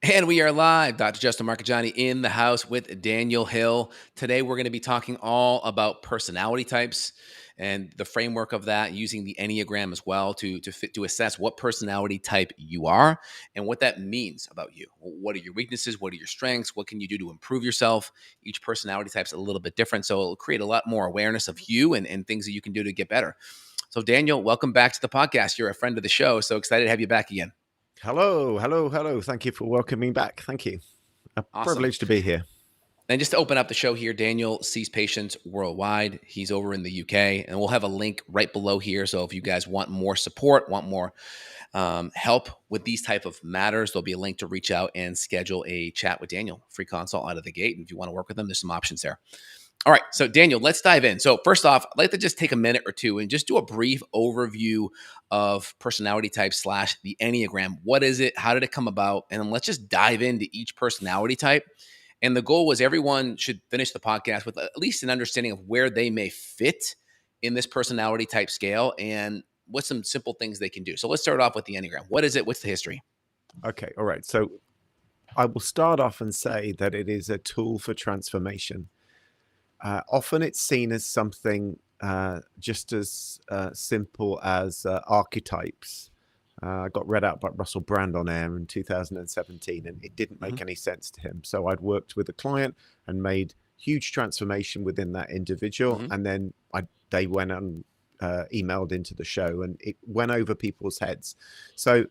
And we are live. Dr. Justin Marcagiani in the house with Daniel Hill. Today, we're going to be talking all about personality types and the framework of that, using the Enneagram as well to assess what personality type you are and what that means about you. What are your weaknesses? What are your strengths? What can you do to improve yourself? Each personality type is a little bit different, so it'll create a lot more awareness of you and things that you can do to get better. So, Daniel, welcome back to the podcast. You're a friend of the show, so excited to have you back again. Hello, hello, hello. Thank you for welcoming back. Thank you. A Awesome. privilege to be here. And just to open up the show here, Daniel sees patients worldwide. He's over in the UK, and we'll have a link right below here. So if you guys want more support, want more help with these type of matters, there'll be a link to reach out and schedule a chat with Daniel, free consult out of the gate. And if you want to work with him, there's some options there. All right, so Daniel, let's dive in. So first off, I'd like to just take a minute or two and just do a brief overview of personality type / the Enneagram. What is it? How did it come about? And then let's just dive into each personality type. And the goal was everyone should finish the podcast with at least an understanding of where they may fit in this personality type scale and what's some simple things they can do. So let's start off with the Enneagram. What is it? What's the history? Okay, all right. So I will start off and say that it is a tool for transformation. Often it's seen as something just as simple as archetypes. I got read out by Russell Brand on air in 2017, and it didn't make any sense to him. So I'd worked with a client and made huge transformation within that individual. And then they went and emailed into the show, and it went over people's heads. So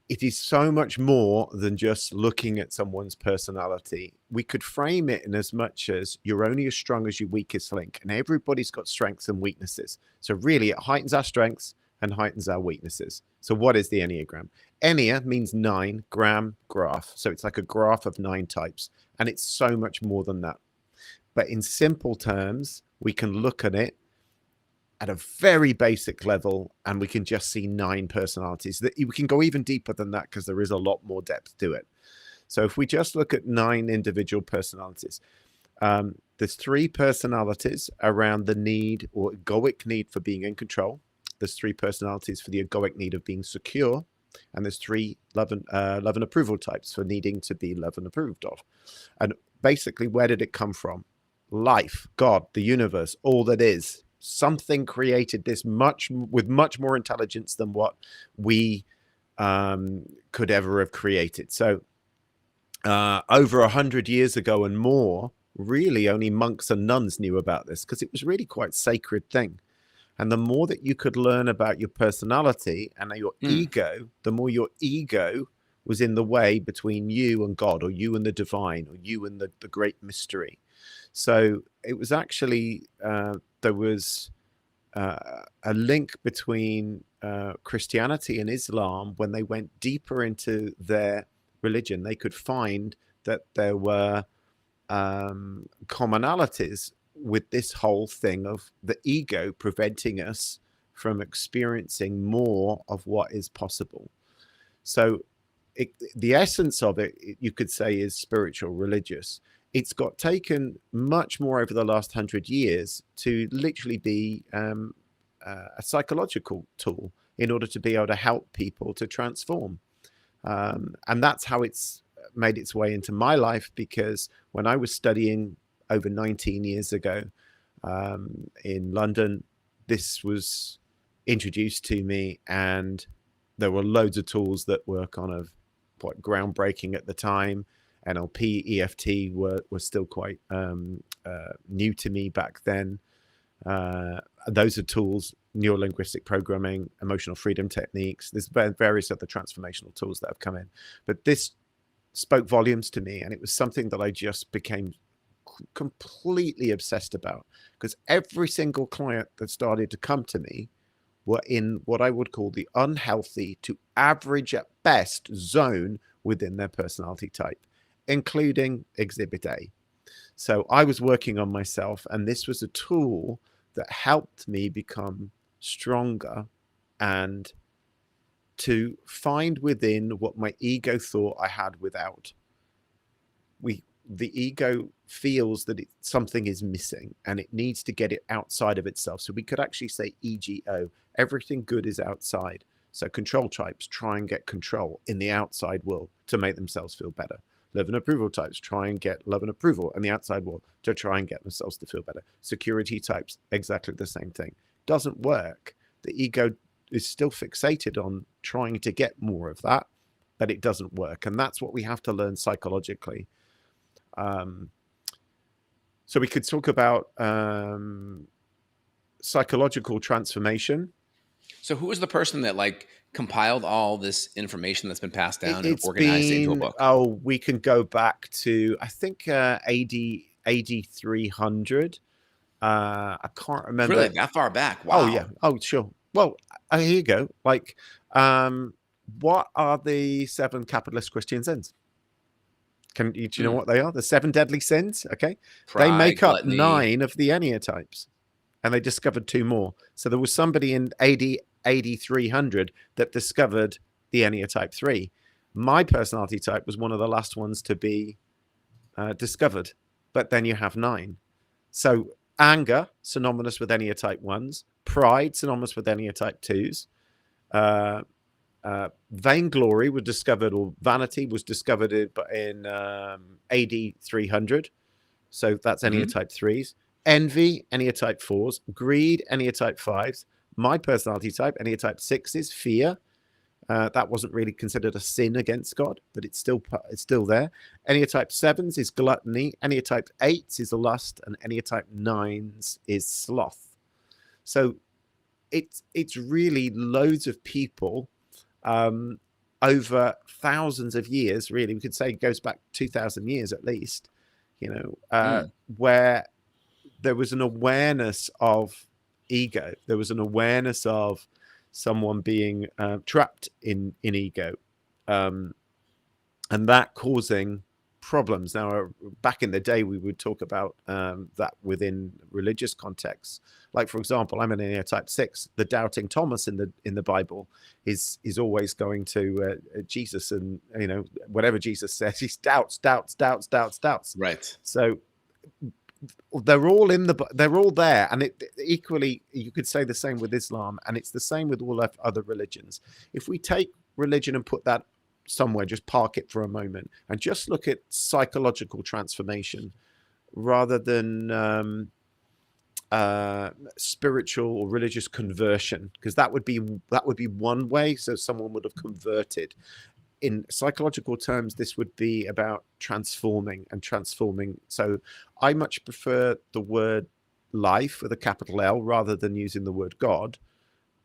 it is so much more than just looking at someone's personality. We could frame it in as much as you're only as strong as your weakest link, and everybody's got strengths and weaknesses. So really it heightens our strengths and heightens our weaknesses. So what is the Enneagram? Ennea means 9, gram, graph. So it's like a graph of 9 types, and it's so much more than that. But in simple terms, we can look at it at a very basic level, and we can just see 9 personalities. That we can go even deeper than that because there is a lot more depth to it. So if we just look at 9 individual personalities, there's 3 personalities around the need or egoic need for being in control. There's 3 personalities for the egoic need of being secure, and there's 3 love and approval types for needing to be loved and approved of. And basically, where did it come from? Life, God, the universe, all that is. Something created this with much more intelligence than what we could ever have created. So over 100 years ago and more, really only monks and nuns knew about this because it was really quite a sacred thing. And the more that you could learn about your personality and your ego, the more your ego was in the way between you and God, or you and the divine, or you and the great mystery. So it was actually, there was a link between Christianity and Islam. When they went deeper into their religion, they could find that there were commonalities with this whole thing of the ego preventing us from experiencing more of what is possible. So the essence of it, you could say, is spiritual, religious. It's got taken much more over the last 100 years to literally be a psychological tool in order to be able to help people to transform. And that's how it's made its way into my life, because when I was studying over 19 years ago in London, this was introduced to me, and there were loads of tools that were kind of quite groundbreaking at the time. NLP, EFT were still quite new to me back then. Those are tools, Neuro-Linguistic Programming, emotional freedom techniques. There's various other transformational tools that have come in. But this spoke volumes to me, and it was something that I just became completely obsessed about, because every single client that started to come to me were in what I would call the unhealthy to average at best zone within their personality type, including Exhibit A. So I was working on myself, and this was a tool that helped me become stronger and to find within what my ego thought I had without. The ego feels that something is missing and it needs to get it outside of itself. So we could actually say EGO, everything good is outside. So control types try and get control in the outside world to make themselves feel better. Love and approval types try and get love and approval in the outside world to try and get themselves to feel better. Security types, exactly the same thing. Doesn't work. The ego is still fixated on trying to get more of that, but it doesn't work. And that's what we have to learn psychologically. So we could talk about psychological transformation. So who is the person that like compiled all this information that's been passed down and It's organized it into a been, book? oh, we can go back to, I think, AD 300. I can't remember. Really, that far back? Oh, yeah. Wow. Oh, sure. Well, here you go. Like, what are the 7 capitalist Christian sins? Do you know what they are? The 7 deadly sins. Okay. They Pride, make up gluttony. 9 of the Enneatypes, and they discovered 2 more. So there was somebody in AD 300 that discovered the Enneatype 3. My personality type was one of the last ones to be discovered, but then you have 9. So anger, synonymous with Enneatype 1s. Pride, synonymous with Enneatype 2s. Vainglory was discovered, or vanity was discovered in AD 300. So that's Enneatype 3s. Envy, Enneatype 4s. Greed, Enneatype 5s. My personality type, Enneatype 6s. Fear. That wasn't really considered a sin against God, but it's still there. Enneatype 7s is gluttony. Enneatype 8s is lust, and Enneatype 9s is sloth. So it's really loads of people over thousands of years. Really, we could say it goes back 2,000 years at least. Where there was an awareness of ego. There was an awareness of someone being trapped in ego, and that causing problems. Now, back in the day, we would talk about that within religious contexts. Like, for example, I'm an Enneatype 6. The doubting Thomas in the Bible is always going to Jesus, and whatever Jesus says, he doubts. Right. So they're all there, and equally you could say the same with Islam, and it's the same with all other religions. If we take religion and put that somewhere, just park it for a moment and just look at psychological transformation rather than spiritual or religious conversion, because that would be one way. So someone would have converted. In psychological terms, this would be about transforming. So I much prefer the word life with a capital L rather than using the word God,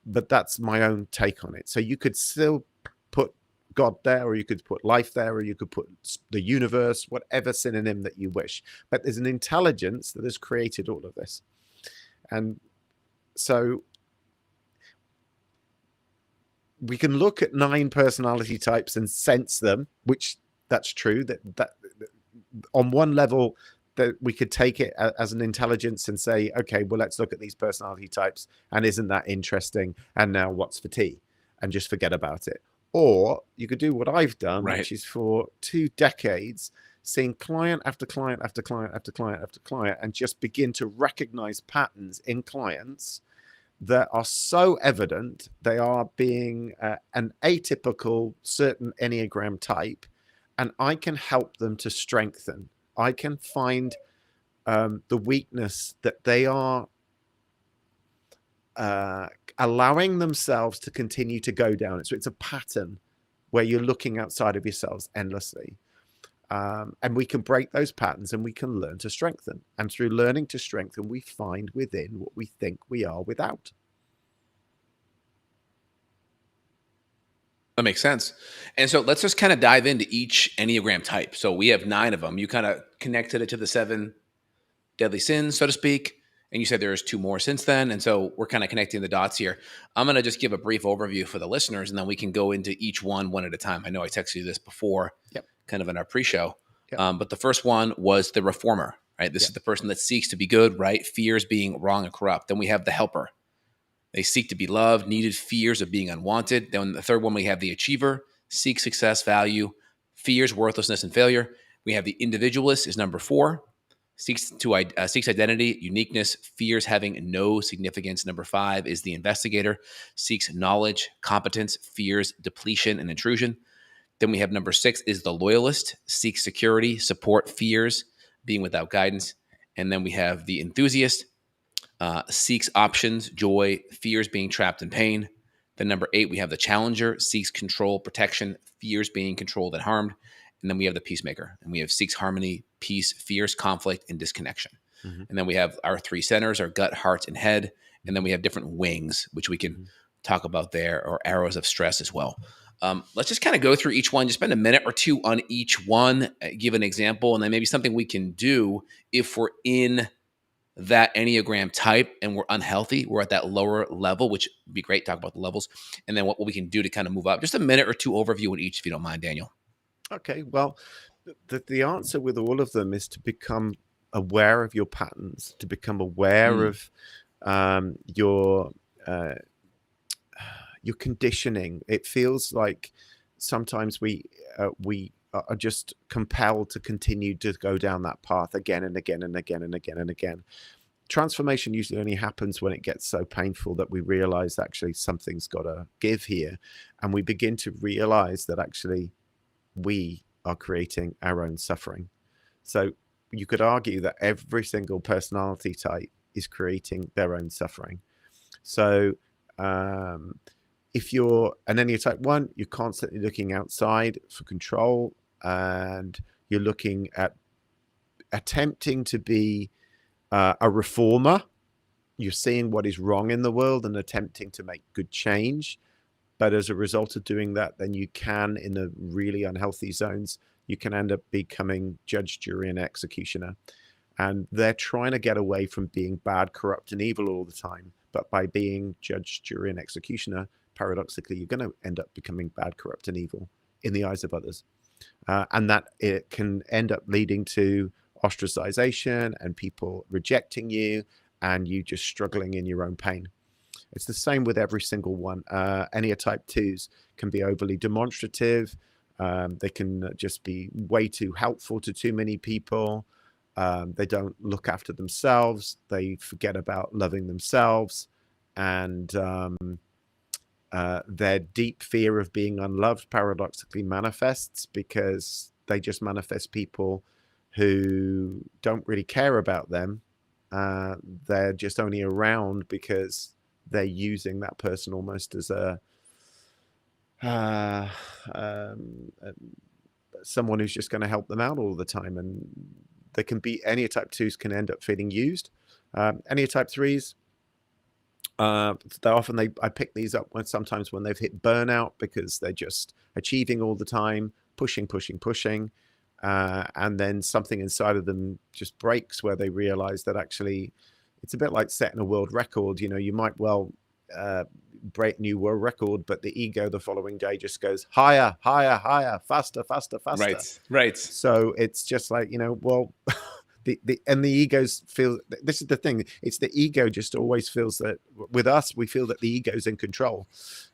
but that's my own take on it. So you could still put God there, or you could put life there, or you could put the universe, whatever synonym that you wish. But there's an intelligence that has created all of this. And so we can look at 9 personality types and sense them, which that's true. That on one level, that we could take it as an intelligence and say, okay, well, let's look at these personality types, and isn't that interesting? And now what's for tea? And just forget about it. Or you could do what I've done, Right. which is for 2 decades, seeing client after client after client after client after client, and just begin to recognize patterns in clients that are so evident they are being an atypical certain Enneagram type, and I can help them to strengthen. I can find the weakness that they are allowing themselves to continue to go down. So it's a pattern where you're looking outside of yourselves endlessly. And we can break those patterns, and we can learn to strengthen. And through learning to strengthen, we find within what we think we are without. That makes sense. And so let's just kind of dive into each Enneagram type. So we have 9 of them. You kind of connected it to the 7 deadly sins, so to speak. And you said there's 2 more since then. And so we're kind of connecting the dots here. I'm going to just give a brief overview for the listeners, and then we can go into each one at a time. I know I texted you this before, kind of in our pre-show. But the first one was the reformer, right? This is the person that seeks to be good, right? Fears being wrong and corrupt. Then we have the helper. They seek to be loved, needed, fears of being unwanted. Then the third one, we have the achiever, seeks success, value, fears worthlessness and failure. We have the individualist is number 4, seeks identity, uniqueness, fears having no significance. Number 5 is the investigator, seeks knowledge, competence, fears depletion and intrusion. Then we have number 6 is the loyalist, seeks security, support, fears being without guidance. And then we have the enthusiast, seeks options, joy, fears being trapped in pain. Then number 8, we have the challenger, seeks control, protection, fears being controlled and harmed. And then we have the peacemaker, and we have seeks harmony, peace, fears conflict, and disconnection. Mm-hmm. And then we have our 3 centers, our gut, heart, and head. And then we have different wings, which we can talk about there, or arrows of stress as well. Let's just kind of go through each one, just spend a minute or two on each one, give an example, and then maybe something we can do if we're in that Enneagram type and we're unhealthy, we're at that lower level, which would be great. Talk about the levels, and then what we can do to kind of move up. Just a minute or two overview on each, if you don't mind, Daniel. Okay, well, the answer with all of them is to become aware of your patterns, to become aware of your conditioning. It feels like sometimes we are just compelled to continue to go down that path again and again and again and again and again. Transformation usually only happens when it gets so painful that we realize actually something's got to give here, and we begin to realize that actually we are creating our own suffering. So you could argue that every single personality type is creating their own suffering. So if you're an Enneatype 1, you're constantly looking outside for control, and you're looking at attempting to be a reformer. You're seeing what is wrong in the world and attempting to make good change. But as a result of doing that, then you can, in the really unhealthy zones, you can end up becoming judge, jury, and executioner. And they're trying to get away from being bad, corrupt, and evil all the time. But by being judge, jury, and executioner, paradoxically, you're going to end up becoming bad, corrupt, and evil in the eyes of others. And that it can end up leading to ostracization and people rejecting you, and you just struggling in your own pain. It's the same with every single one. Enneatype 2s can be overly demonstrative. They can just be way too helpful to too many people. They don't look after themselves. They forget about loving themselves. And their deep fear of being unloved paradoxically manifests because they just manifest people who don't really care about them. They're just only around because they're using that person almost as someone who's just going to help them out all the time. And they can be, Enneatype 2s can end up feeling used. Enneatype 3s, I pick these up sometimes when they've hit burnout because they're just achieving all the time, pushing. And then something inside of them just breaks where they realize that actually it's a bit like setting a world record. You know, you might well break new world record, but the ego the following day just goes higher, faster. Right. So it's just like, you know, well, the egos feel, this is the thing, it's the ego just always feels that with us, we feel that the ego's in control.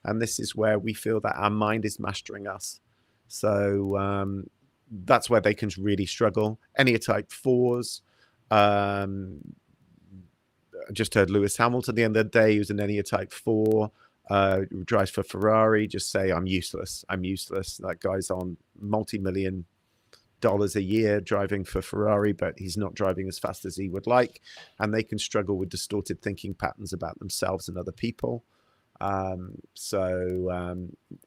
And this is where we feel that our mind is mastering us. So that's where they can really struggle. Enneatype 4s, just heard Lewis Hamilton the other day, who's an Enneatype 4, drives for Ferrari, just say, I'm useless. That guy's on multi-million dollars a year driving for Ferrari, but he's not driving as fast as he would like. And they can struggle with distorted thinking patterns about themselves and other people.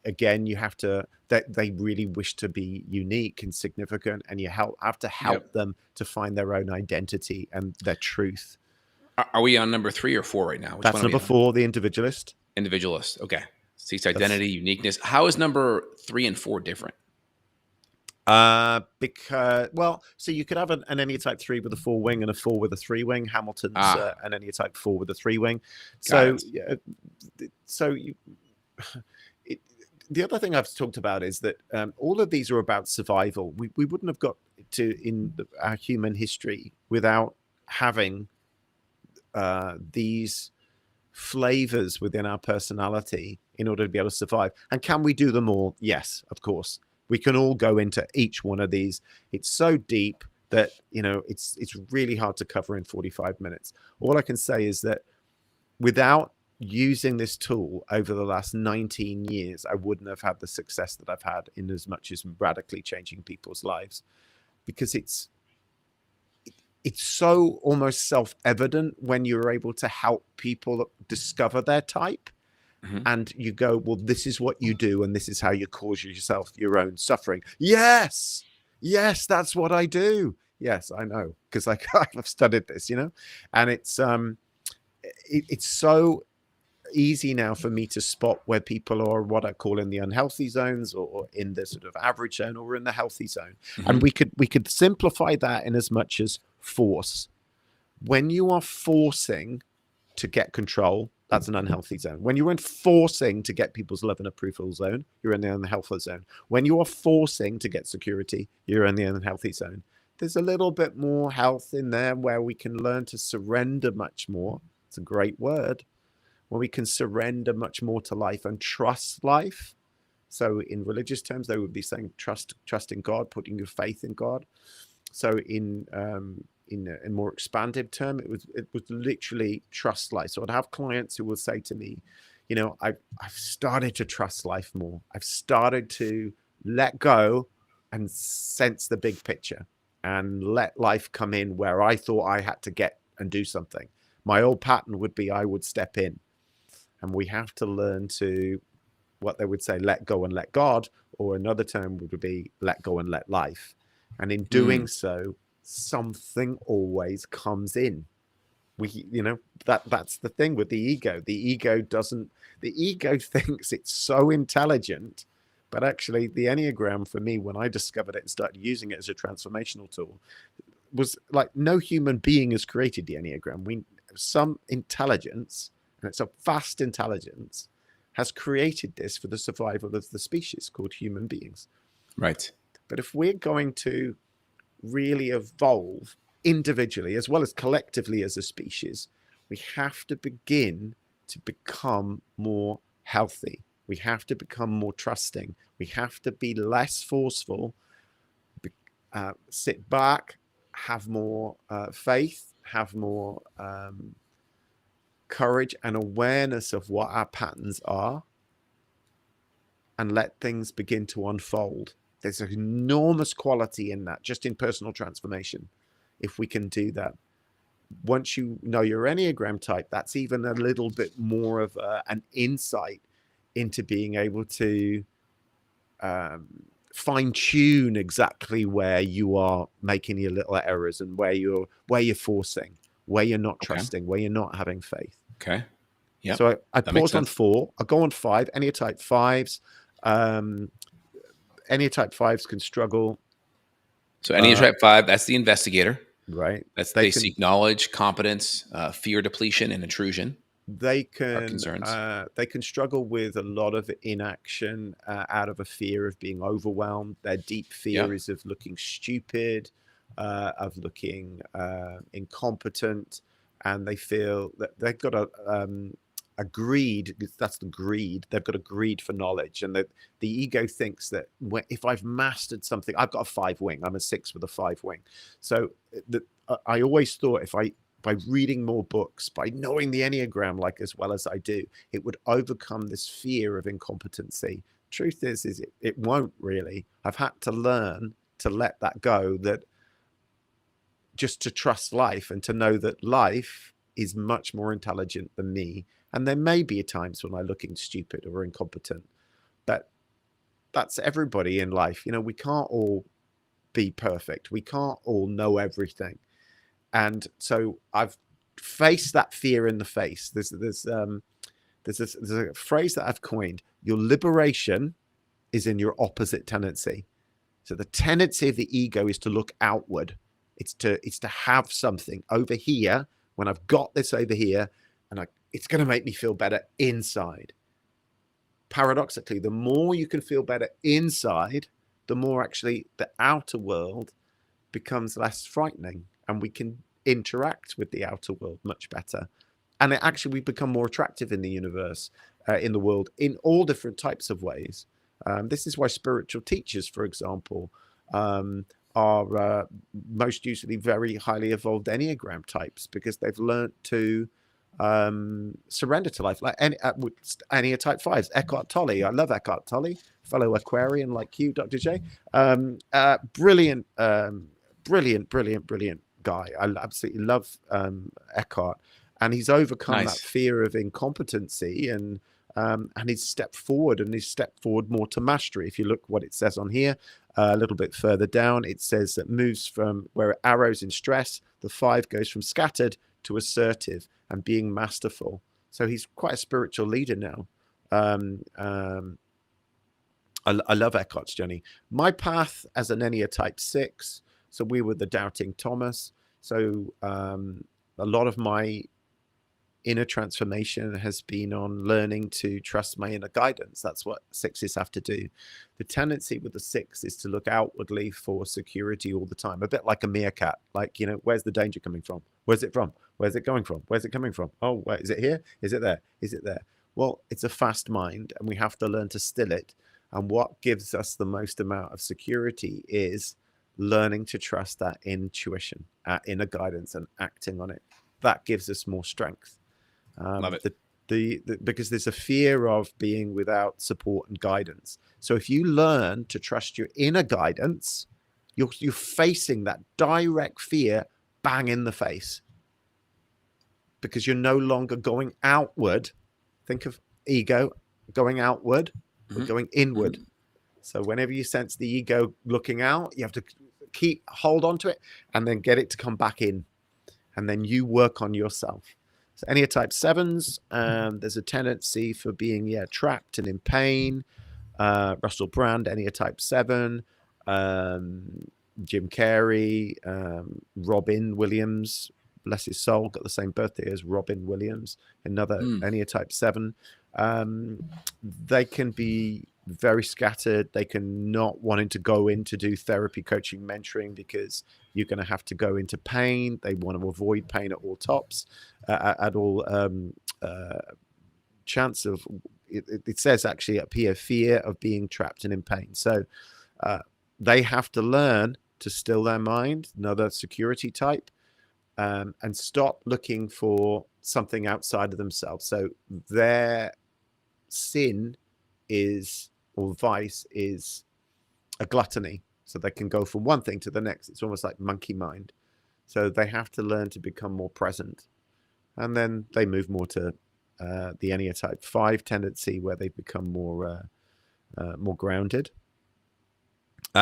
Again, you have to, they really wish to be unique and significant, and you have to help them to find their own identity and their truth. Are we on number 3 or 4 right now? That's number 4, the individualist. Individualist. Okay. Seeks identity, uniqueness. How is number 3 and 4 different? Because, well, so you could have an Enneatype 3 with a 4 wing and a 4 with a 3 wing. Hamilton's an Enneatype 4 with a 3 wing. The other thing I've talked about is that all of these are about survival. We wouldn't have got to in our human history without having these flavors within our personality in order to be able to survive. And can we do them all? Yes, of course. We can all go into each one of these. It's so deep. that, it's really hard to cover in 45 minutes. All I can say is that without using this tool over the last 19 years, I wouldn't have had the success that I've had in as much as radically changing people's lives, because it's so almost self-evident when you're able to help people discover their type. Mhm. And you go, well, this is what you do, and this is how you cause yourself your own suffering. Yes, that's what I do. Yes, I know, because I've studied this, and it's so easy now for me to spot where people are what I call in the unhealthy zones, or in the sort of average zone, or in the healthy zone. And we could simplify that in as much as force. When you are forcing to get control, that's an unhealthy zone. When you're forcing to get people's love and approval zone, you're in the unhealthy zone. When you are forcing to get security, you're in the unhealthy zone. There's a little bit more health in there where we can learn to surrender much more. It's a great word. Where we can surrender much more to life and trust life. So in religious terms, they would be saying trust in God, putting your faith in God. So in a more expanded term, it was literally trust life. So I'd have clients who will say to me, I've started to trust life more. I've started to let go and sense the big picture and let life come in where I thought I had to get and do something. My old pattern would be I would step in, and we have to learn to, what they would say, let go and let God, or another term would be let go and let life. And in doing so, something always comes in. That's the thing with the ego. The ego thinks it's so intelligent, but actually the Enneagram, for me, when I discovered it and started using it as a transformational tool, was like, no human being has created the Enneagram. Some intelligence, and it's a vast intelligence, has created this for the survival of the species called human beings. Right. But if we're going to really evolve individually as well as collectively as a species, we have to begin to become more healthy. We have to become more trusting. We have to be less forceful, sit back, have more faith, have more courage and awareness of what our patterns are, and let things begin to unfold. There's an enormous quality in that, just in personal transformation, if we can do that. Once you know your Enneagram type, that's even a little bit more of an insight into being able to fine-tune exactly where you are making your little errors, and where you're forcing, where you're not trusting, where you're not having faith. Okay. Yeah. So I pause on 4. I go on 5. Enneatype 5s. Enneatype 5s can struggle. So Enneatype 5, that's the investigator. Right. They seek knowledge, competence, fear depletion, and intrusion. They can struggle with a lot of inaction out of a fear of being overwhelmed. Their deep fear is of looking stupid, of looking incompetent, and they feel that they've got a greed. That's the greed. They've got a greed for knowledge, and that the ego thinks that if I've mastered something, I've got a 5 wing. I'm a 6 with a 5 wing. So I always thought by reading more books, by knowing the Enneagram like as well as I do, it would overcome this fear of incompetency. Truth is it won't really. I've had to learn to let that go, that just to trust life and to know that life is much more intelligent than me. And there may be times when I'm looking stupid or incompetent, but that's everybody in life. We can't all be perfect. We can't all know everything. And so I've faced that fear in the face. There's a phrase that I've coined: your liberation is in your opposite tendency. So the tendency of the ego is to look outward. It's to have something over here. When I've got this over here, and it's going to make me feel better inside. Paradoxically, the more you can feel better inside, the more actually the outer world becomes less frightening, and we can interact with the outer world much better. And we become more attractive in the universe, in the world, in all different types of ways. This is why spiritual teachers, for example, are most usually very highly evolved Enneagram types, because they've learned to surrender to life. Like Enneagram type 5s, Eckhart Tolle. I love Eckhart Tolle, fellow Aquarian like you, Dr. J. Brilliant, brilliant guy. I absolutely love Eckhart, and he's overcome that Nice. fear of incompetency, and he's stepped forward, and he's stepped forward more to mastery. If you look what it says on here, a little bit further down, it says that moves from where arrows in stress, the 5 goes from scattered to assertive and being masterful. So he's quite a spiritual leader now. I love Eckhart's journey. My path as an Enneagram type 6, so we were the doubting Thomas. So a lot of my inner transformation has been on learning to trust my inner guidance. That's what 6s have to do. The tendency with the 6 is to look outwardly for security all the time, a bit like a meerkat. Like, where's the danger coming from? Where's it from? Where's it going from? Where's it coming from? Oh, wait, is it here? Is it there? Is it there? Well, it's a fast mind, and we have to learn to still it. And what gives us the most amount of security is learning to trust that intuition, inner guidance, and acting on it. That gives us more strength. Love it. Because there's a fear of being without support and guidance. So if you learn to trust your inner guidance, you're facing that direct fear bang in the face, because you're no longer going outward. Think of ego going outward, we're going inward. So whenever you sense the ego looking out, you have to hold on to it and then get it to come back in, and then you work on yourself. So Enneagram type 7s, there's a tendency for being trapped and in pain. Russell Brand, Enneagram type 7, Jim Carrey, Robin Williams, bless his soul, got the same birthday as Robin Williams, another Enneagram type 7. They can be very scattered. They can not wanting to go in to do therapy, coaching, mentoring, because you're going to have to go into pain. They want to avoid pain at all tops, at all chance of it says actually up here, fear of being trapped and in pain. So they have to learn to still their mind, another security type, and stop looking for something outside of themselves. So their sin is, or vice is, a gluttony. So they can go from one thing to the next. It's almost like monkey mind. So they have to learn to become more present. And then they move more to the Enneagram type 5 tendency, where they become more grounded.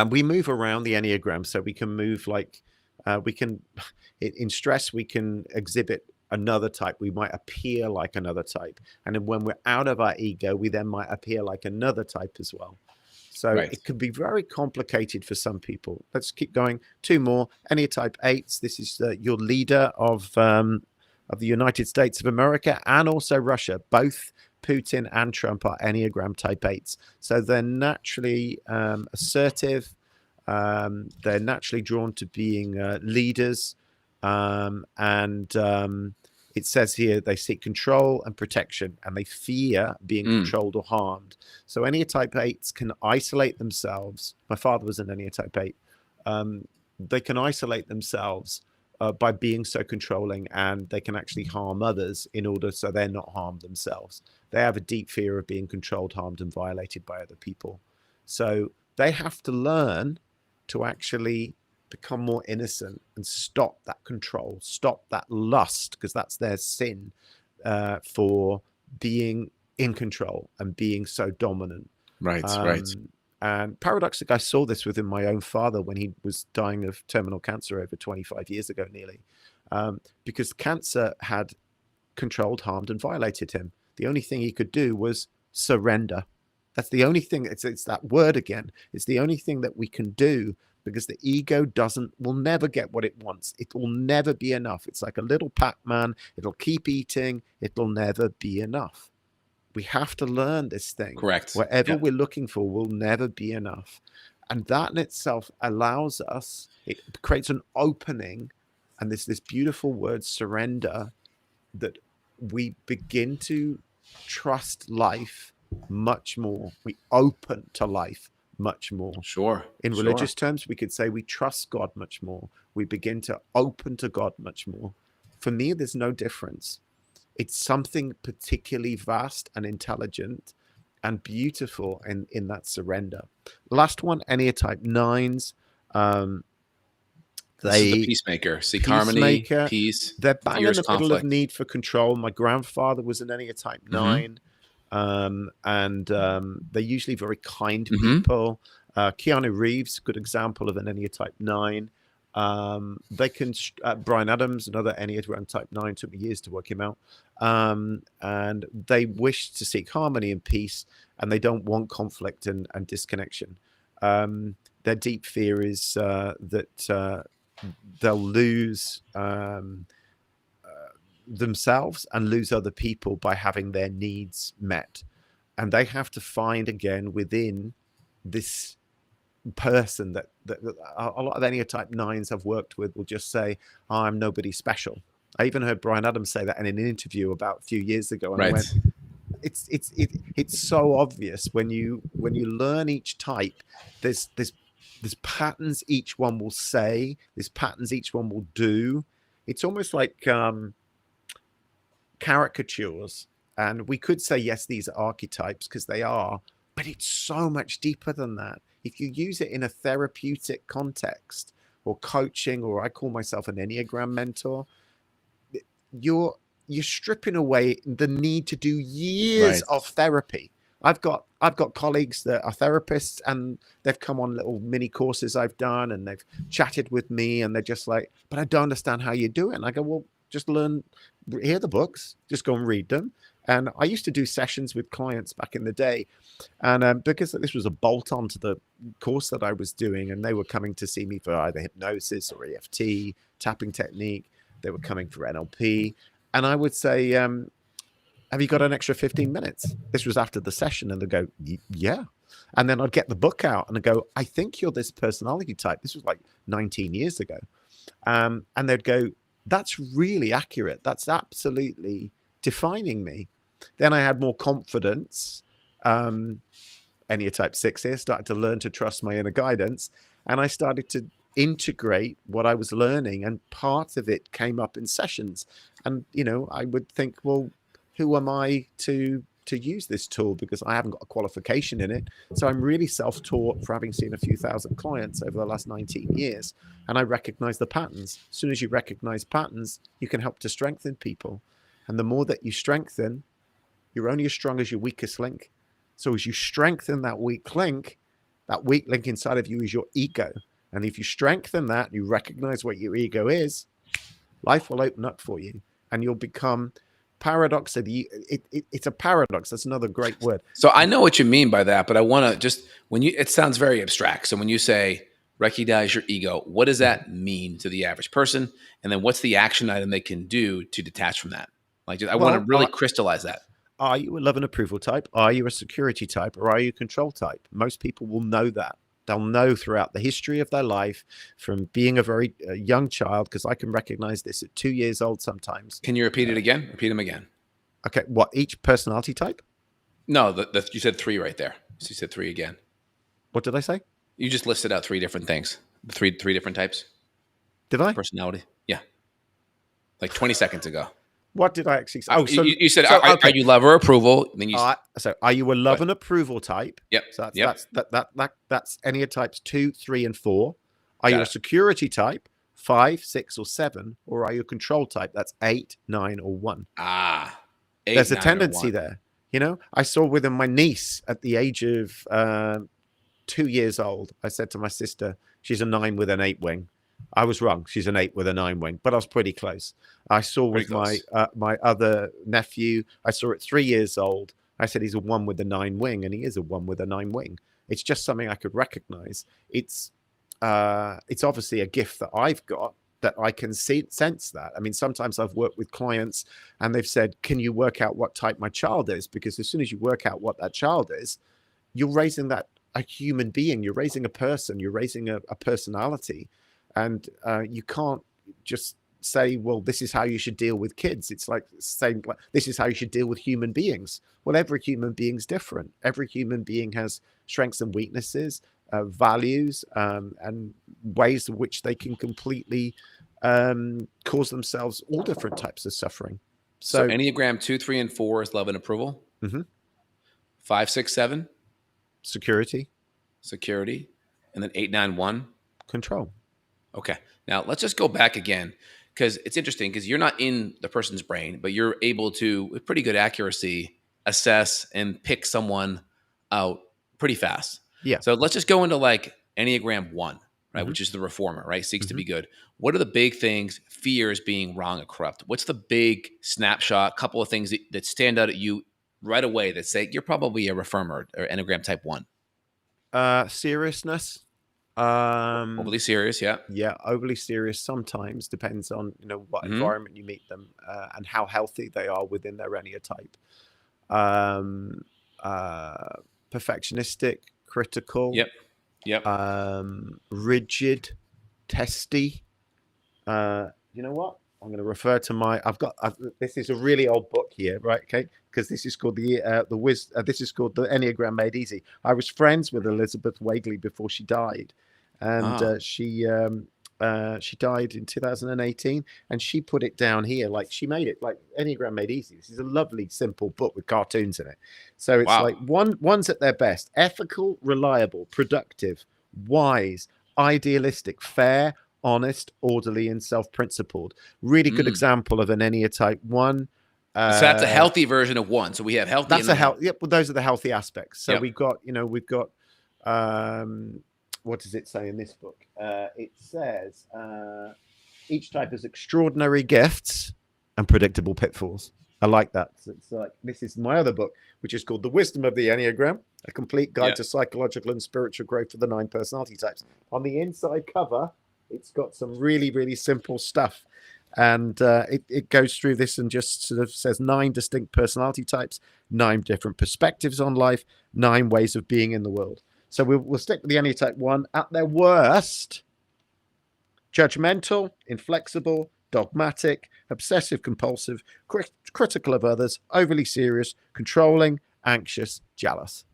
We move around the Enneagram, so we can move like we can in stress, we can exhibit another type. We might appear like another type, and then when we're out of our ego, we then might appear like another type as well. So it could be very complicated for some people. Let's keep going. 2 more. Enneagram type 8s. This is your leader of the United States of America and also Russia. Both Putin and Trump are Enneagram type 8s. So they're naturally assertive. They're naturally drawn to being leaders. It says here they seek control and protection, and they fear being controlled or harmed. So Enneagram type 8s can isolate themselves. My father was an Enneagram type 8. They can isolate themselves by being so controlling, and they can actually harm others in order so they're not harmed themselves. They have a deep fear of being controlled, harmed, and violated by other people. So they have to learn to actually become more innocent and stop that control, stop that lust, because that's their sin, for being in control and being so dominant. Right. And paradoxically, I saw this within my own father when he was dying of terminal cancer over 25 years ago, nearly, because cancer had controlled, harmed, and violated him. The only thing he could do was surrender. That's the only thing. It's that word again. It's the only thing that we can do, because the ego will never get what it wants. It will never be enough. It's like a little Pac-Man. It'll keep eating. It'll never be enough. We have to learn this thing. Correct. Whatever we're looking for will never be enough. And that in itself allows us, it creates an opening, and there's this beautiful word, surrender, that we begin to trust life much more. We open to life much more. Sure. In Sure. religious terms, we could say we trust God much more. We begin to open to God much more. For me, there's no difference. It's something particularly vast and intelligent and beautiful in that surrender. Last one, Enneatype 9s. This is the They peacemaker. Seek harmony, peacemaker. peace, They're bang in fears the middle of conflict. need for control. My grandfather was an Enneatype Mm-hmm. 9. They're usually very kind Mm-hmm. people. Keanu Reeves, good example of an Enneatype 9. They can, Brian Adams, another Enneagram Type 9, took me years to work him out. And they wish to seek harmony and peace, and they don't want conflict and disconnection. Their deep fear is that they'll lose themselves and lose other people by having their needs met. And they have to find again within this person that a lot of Enneatype 9s I've worked with will just say, oh, I'm nobody special. I even heard Brian Adams say that in an interview about a few years ago, and I Right. went, it's so obvious when you learn each type. There's patterns each one will say. There's patterns each one will do. It's almost like caricatures, and we could say yes, these are archetypes because they are, but it's so much deeper than that. If you use it in a therapeutic context or coaching, or I call myself an Enneagram mentor, you're stripping away the need to do years Right. of therapy. I've got colleagues that are therapists, and they've come on little mini courses I've done, and they've chatted with me, and they're just like, but I don't understand how you do it. And I go, well, just learn, hear the books, just go and read them. And I used to do sessions with clients back in the day, and because this was a bolt on to the course that I was doing, and they were coming to see me for either hypnosis or EFT, tapping technique. They were coming for NLP. And I would say, have you got an extra 15 minutes? This was after the session. And they'd go, yeah. And then I'd get the book out and I'd go, I think you're this personality type. This was like 19 years ago. And they'd go, that's really accurate. That's absolutely defining me. Then I had more confidence. Enneatype 6 here, started to learn to trust my inner guidance. And I started to integrate what I was learning, and part of it came up in sessions. And I would think, well, who am I to use this tool, because I haven't got a qualification in it. So I'm really self-taught for having seen a few thousand clients over the last 19 years, and I recognize the patterns. As soon as you recognize patterns, you can help to strengthen people. And the more that you strengthen, you're only as strong as your weakest link. So as you strengthen that weak link inside of you is your ego. And if you strengthen that, you recognize what your ego is, life will open up for you, and you'll become it's a paradox. That's another great word. So I know what you mean by that, but I want to just, it sounds very abstract. So when you say recognize your ego, what does that mean to the average person? And then what's the action item they can do to detach from that? Like, I want to really crystallize that. Are you a love and approval type? Are you a security type? Or are you a control type? Most people will know that. They'll know throughout the history of their life, from being a very young child, because I can recognize this at 2 years old sometimes. Can you repeat it again? Repeat them again. Okay, what, each personality type? No, you said 3 right there. So you said 3 again. What did I say? You just listed out 3 different things. Three different types. Did I? Personality. Yeah. Like 20 seconds ago. What did I actually say? Oh, so you said, are you love or approval? Then you. So are you a love and approval type? Yep. So that's Enneatypes 2, 3, and 4. Are you a security type, 5, 6, or 7, or are you a control type? That's 8, 9, or 1. 8, There's a tendency there. I saw within my niece at the age of 2 years old. I said to my sister, she's a 9 with an 8 wing. I was wrong. She's an 8 with a 9 wing, but I was pretty close. I saw with my other nephew, I saw at 3 years old. I said he's a 1 with a 9 wing, and he is a 1 with a 9 wing. It's just something I could recognize. It's obviously a gift that I've got, that I can sense that. I mean, sometimes I've worked with clients and they've said, can you work out what type my child is? Because as soon as you work out what that child is, you're raising a human being, you're raising a person, you're raising a personality. And you can't just say, well, this is how you should deal with kids. It's like saying, like, this is how you should deal with human beings. Well, every human being's different. Every human being has strengths and weaknesses, values, and ways in which they can completely cause themselves all different types of suffering. So So, Enneagram 2, 3, and 4 is love and approval. 5, 6, 7, security, security, and then 8, 9, 1. control. Okay. Now let's just go back again, because it's interesting, because you're not in the person's brain, but you're able to, with pretty good accuracy, assess and pick someone out pretty fast. Yeah. So let's just go into like Enneagram 1, right, Mhm. which is the reformer, right? Seeks to be Mhm. good. What are the big things? Fears being wrong or corrupt. What's the big snapshot? Couple of things that stand out at you right away that say you're probably a reformer or Enneagram type 1. Seriousness. Overly serious, yeah. Yeah, overly serious sometimes, depends on, what Hmm. environment you meet them, and how healthy they are within their enneatype. Um, Perfectionistic, critical, Yep. Yep. rigid, testy. You know what? I'm going to refer to this is a really old book here, right? Okay, because this is called this is called the Enneagram Made Easy. I was friends with Elizabeth Wagley before she died, and Ah, she died in 2018, and she put it down here, like she made it like Enneagram Made Easy. This is a lovely, simple book with cartoons in it. So it's wow. like one's at their best: ethical, reliable, productive, wise, idealistic, fair, honest, orderly, and self-principled. Really good Mm. example of an Enneatype 1. So that's a healthy version of 1. So we have healthy and That's a then one. health. Yep, well, those are the healthy aspects. So Yep. we've got what does it say in this book? It says each type has extraordinary gifts and predictable pitfalls. I like that. So it's like, this is my other book, which is called The Wisdom of the Enneagram, a complete guide Yep. to psychological and spiritual growth for the 9 personality types. On the inside cover, it's got some really, really simple stuff. And it goes through this and just sort of says 9 distinct personality types, 9 different perspectives on life, 9 ways of being in the world. So we'll stick with the Enneatype 1. At their worst, judgmental, inflexible, dogmatic, obsessive compulsive, critical of others, overly serious, controlling, anxious, jealous.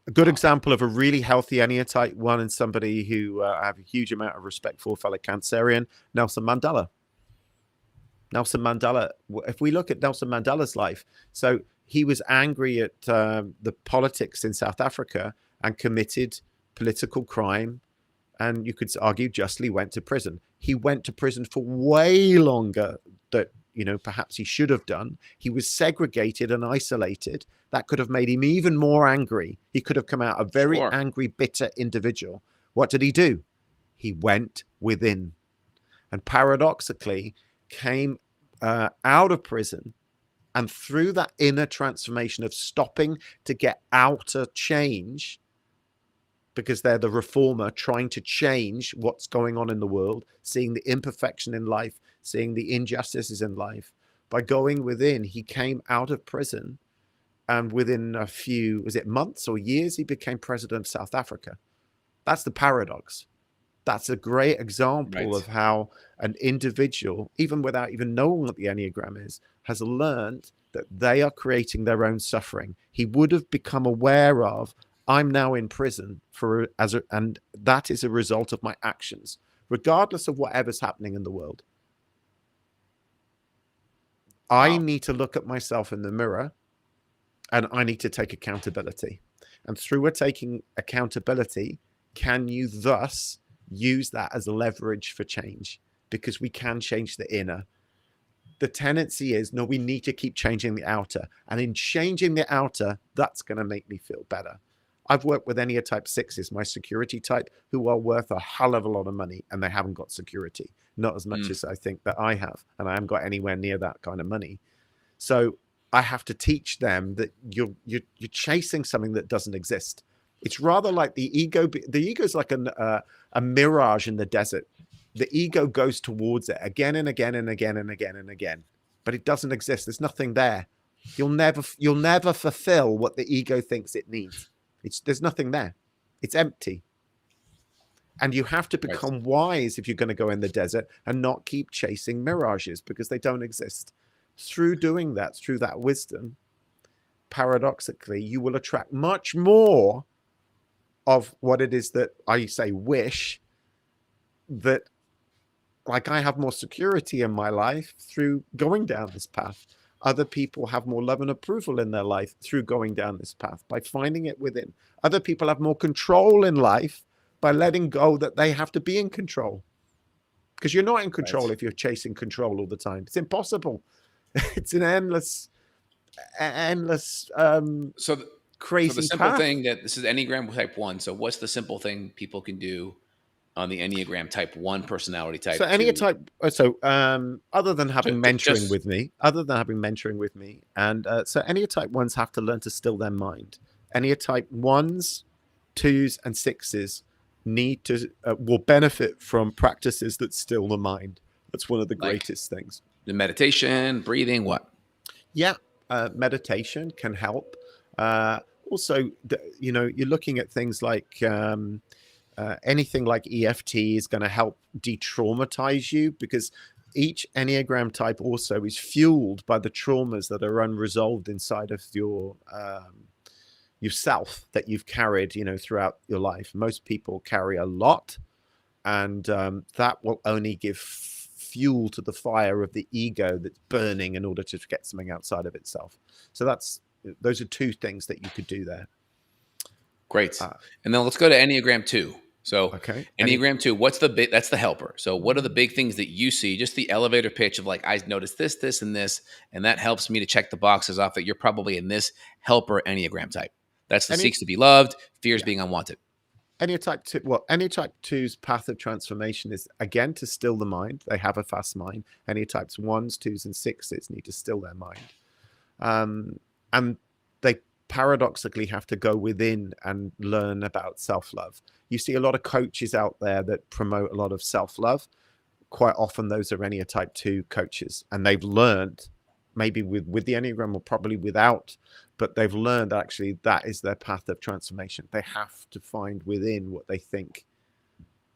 A good example of a really healthy Enneatype 1 and somebody who I have a huge amount of respect for, fellow Cancerian, Nelson Mandela. Nelson Mandela, if we look at Nelson Mandela's life, so he was angry at the politics in South Africa and committed political crime, and you could argue justly went to prison. He went to prison for way longer than perhaps he should have done. He was segregated and isolated. That could have made him even more angry. He could have come out a very Sure. angry, bitter individual. What did he do? He went within, and paradoxically came out of prison, and through that inner transformation of stopping to get outer change, because they're the reformer trying to change what's going on in the world, seeing the imperfection in life, seeing the injustices in life. By going within, he came out of prison, and within a few, was it months or years, he became president of South Africa. That's the paradox. That's a great example Right. of how an individual, even without even knowing what the Enneagram is, has learned that they are creating their own suffering. He would have become aware of, I'm now in prison and that is a result of my actions, regardless of whatever's happening in the world. I Wow. need to look at myself in the mirror, and I need to take accountability. And through taking accountability, can you thus use that as leverage for change? Because we can change the inner. The tendency is, no, we need to keep changing the outer. And in changing the outer, that's going to make me feel better. I've worked with Enneatype 6s, my security type, who are worth a hell of a lot of money, and they haven't got security. Not as much Mm. as I think that I have. And I haven't got anywhere near that kind of money. So I have to teach them that you're chasing something that doesn't exist. It's rather like the ego. The ego is like a mirage in the desert. The ego goes towards it again and again and again and again and again, but it doesn't exist. There's nothing there. You'll never fulfill what the ego thinks it needs. There's nothing there. It's empty. And you have to Right. become wise if you're going to go in the desert and not keep chasing mirages because they don't exist. Through doing that, through that wisdom, paradoxically, you will attract much more of what it is that I say wish, that like I have more security in my life through going down this path. Other people have more love and approval in their life through going down this path, by finding it within. Other people have more control in life by letting go that they have to be in control. Because you're not in control Right. if you're chasing control all the time. It's impossible. It's an endless, So, th- so the crazy simple path. thing that this is Enneagram type 1. So what's the simple thing people can do on the Enneagram type 1 personality So type any to type, other than having mentoring just with me, and so any type ones have to learn to still their mind. Any type ones, twos, and sixes need to will benefit from practices that still the mind. That's one of the like greatest things. the meditation, breathing, what? Yeah, meditation can help. Also, you're looking at things like anything like EFT is going to help de-traumatize you, because each Enneagram type also is fueled by the traumas that are unresolved inside of yourself that you've carried, throughout your life. Most people carry a lot, and that will only give fuel to the fire of the ego that's burning in order to get something outside of itself. So those are two things that you could do there. Great. And then let's go to Enneagram 2. So Okay. Enneagram 2, what's the big, that's the helper. So what are the big things that you see? Just the elevator pitch of like, I noticed this, this, and this, and that helps me to check the boxes off that you're probably in this helper Enneagram type. That's the any seeks to be loved, fears yeah being unwanted. any type two well any type two's path of transformation is again to still the mind. They have a fast mind. Any types ones, twos, and sixes need to still their mind, and they paradoxically have to go within and learn about self-love. You see a lot of coaches out there that promote a lot of self-love. Quite often those are any type 2 coaches, and they've learned, maybe with the Enneagram or probably without, but they've learned actually that is their path of transformation. They have to find within what they think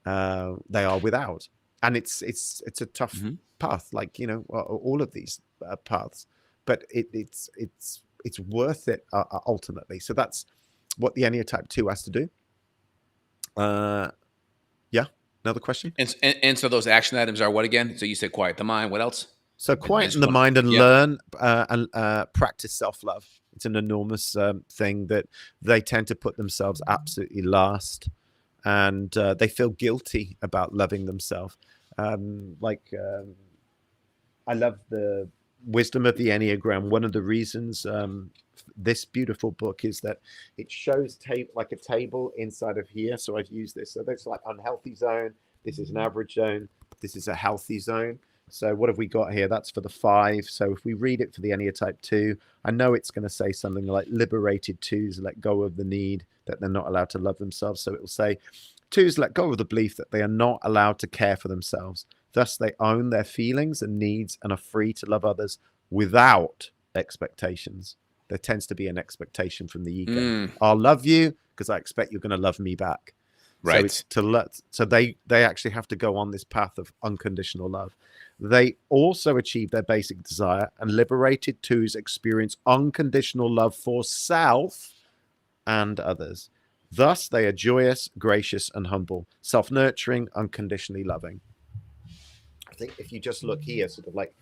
they are without, and it's a tough Mm-hmm. path, like all of these paths, but it's worth it ultimately. So that's what the Enneagram type 2 has to do. Yeah, another question. And so those action items are what again? So you said quiet the mind. What else? So I quieten just the want, mind and yeah. learn and practice self-love. It's an enormous thing that they tend to put themselves absolutely last, and they feel guilty about loving themselves. I love the wisdom of the Enneagram. One of the reasons this beautiful book is that it shows like a table inside of here. So I've used this. So that's like unhealthy zone. This is an average zone. This is a healthy zone. So what have we got here? That's for the 5. So if we read it for the Enneagram type 2, I know it's going to say something like liberated 2s let go of the need that they're not allowed to love themselves. So it will say 2s let go of the belief that they are not allowed to care for themselves. Thus, they own their feelings and needs and are free to love others without expectations. There tends to be an expectation from the ego. I'll love you because I expect you're going to love me back. So it's Right. so they actually have to go on this path of unconditional love. They also achieve their basic desire, and liberated 2s experience unconditional love for self and others. Thus, they are joyous, gracious, and humble, self-nurturing, unconditionally loving. I think if you just look here, sort of like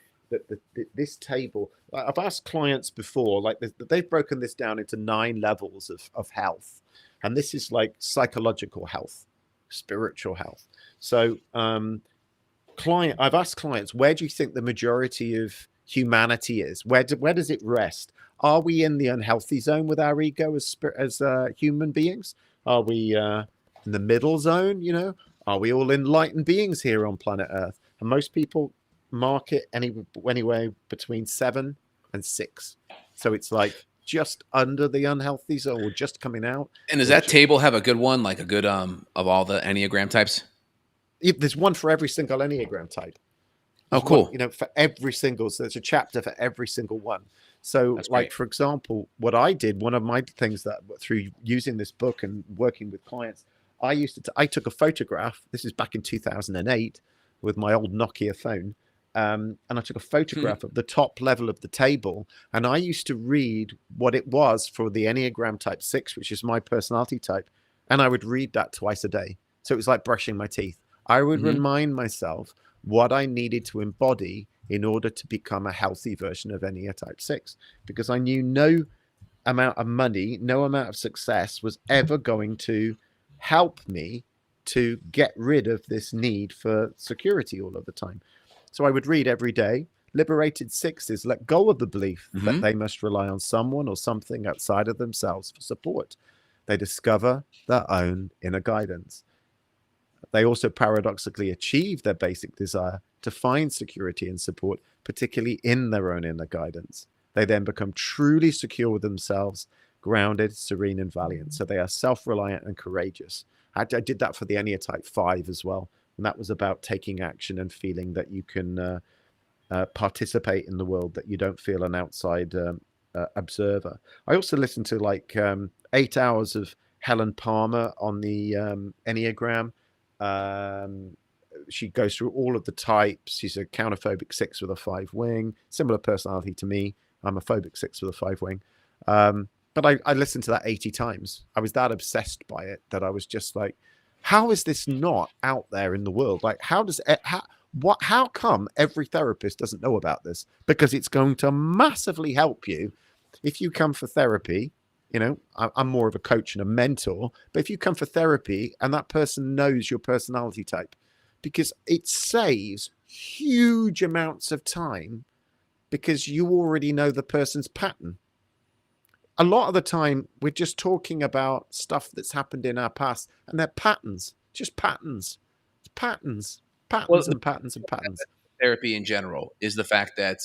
this table, I've asked clients before, like they've broken this down into 9 levels of health. And this is like psychological health, spiritual health. So I've asked clients, where do you think the majority of humanity is? Where does it rest? Are we in the unhealthy zone with our ego as human beings? Are we in the middle zone? Are we all enlightened beings here on planet Earth? And most people mark it anywhere between 7 and 6. So it's like just under the unhealthy zone, or just coming out. And does that table have a good one, like a good of all the Enneagram types? There's one for every single Enneagram type. Oh, There's one, cool. for every single. So there's a chapter for every single one. So, That's like great. for example, what I did, one of my things that through using this book and working with clients, I took a photograph. This is back in 2008 with my old Nokia phone. And I took a photograph of the top level of the table. And I used to read what it was for the Enneagram type 6, which is my personality type. And I would read that twice a day. So it was like brushing my teeth. I would remind myself what I needed to embody in order to become a healthy version of Enneagram type 6, because I knew no amount of money, no amount of success was ever going to help me to get rid of this need for security all of the time. So I would read every day. Liberated sixes let go of the belief that they must rely on someone or something outside of themselves for support. They discover their own inner guidance. They also paradoxically achieve their basic desire to find security and support, particularly in their own inner guidance. They then become truly secure with themselves, grounded, serene, and valiant. So they are self-reliant and courageous. I did that for the Enneagram Type 5 as well. And that was about taking action and feeling that you can participate in the world, that you don't feel an outside observer. I also listened to like 8 hours of Helen Palmer on the Enneagram. She goes through all of the types. She's a counterphobic 6 with a 5 wing, similar personality to me. I'm a phobic 6 with a 5 wing. But I listened to that 80 times. I was that obsessed by it that I was just like, how is this not out there in the world? Like, how come every therapist doesn't know about this? Because it's going to massively help you if you come for therapy. You know, I'm more of a coach and a mentor, but if you come for therapy and that person knows your personality type, because it saves huge amounts of time because you already know the person's pattern. A lot of the time, we're just talking about stuff that's happened in our past, and they're patterns, just patterns, patterns, Well, and patterns and patterns. therapy in general is the fact that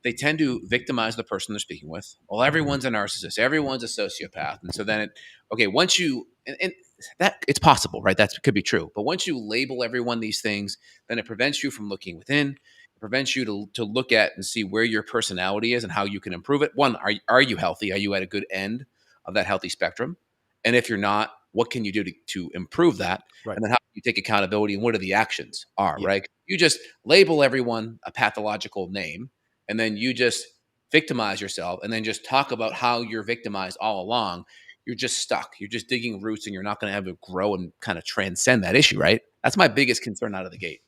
they tend to victimize the person they're speaking with. Well, everyone's a narcissist, everyone's a sociopath, and so then once you and that it's possible, right? That could be true, but once you label everyone these things, then it prevents you from looking within. It prevents you to look at and see where your personality is and how you can improve it. One, are you healthy? Are you at a good end of that healthy spectrum? And if you're not, what can you do to improve that? Right. And then how do you take accountability and what are the actions are, Yeah. right? You just label everyone a pathological name and then you just victimize yourself and then just talk about how you're victimized all along. You're just stuck. You're just digging roots and you're not going to ever grow and kind of transcend that issue, right? That's my biggest concern out of the gate.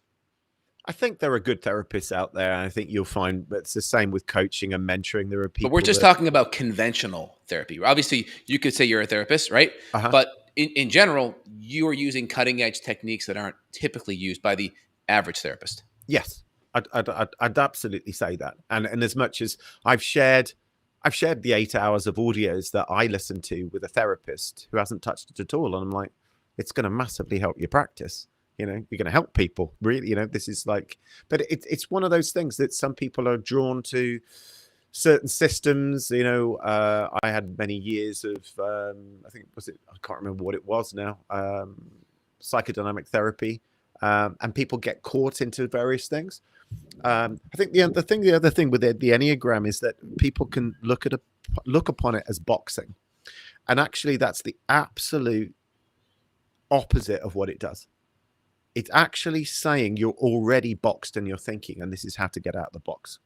I think there are good therapists out there. And I think you'll find it's the same with coaching and mentoring. There are people. But we're just talking about conventional therapy. Obviously, you could say you're a therapist, right? But in general, you are using cutting edge techniques that aren't typically used by the average therapist. Yes, I'd absolutely say that. And as much as I've shared the 8 hours of audios that I listen to with a therapist who hasn't touched it at all, and I'm like, it's going to massively help your practice. You know, you're going to help people, really. You know, this is like, but it's one of those things that some people are drawn to certain systems. You know, I had many years of, I can't remember what it was now, psychodynamic therapy, and people get caught into various things. I think the other thing with the Enneagram is that people can look upon it as boxing, and actually that's the absolute opposite of what it does. It's actually saying you're already boxed in your thinking, and this is how to get out of the box.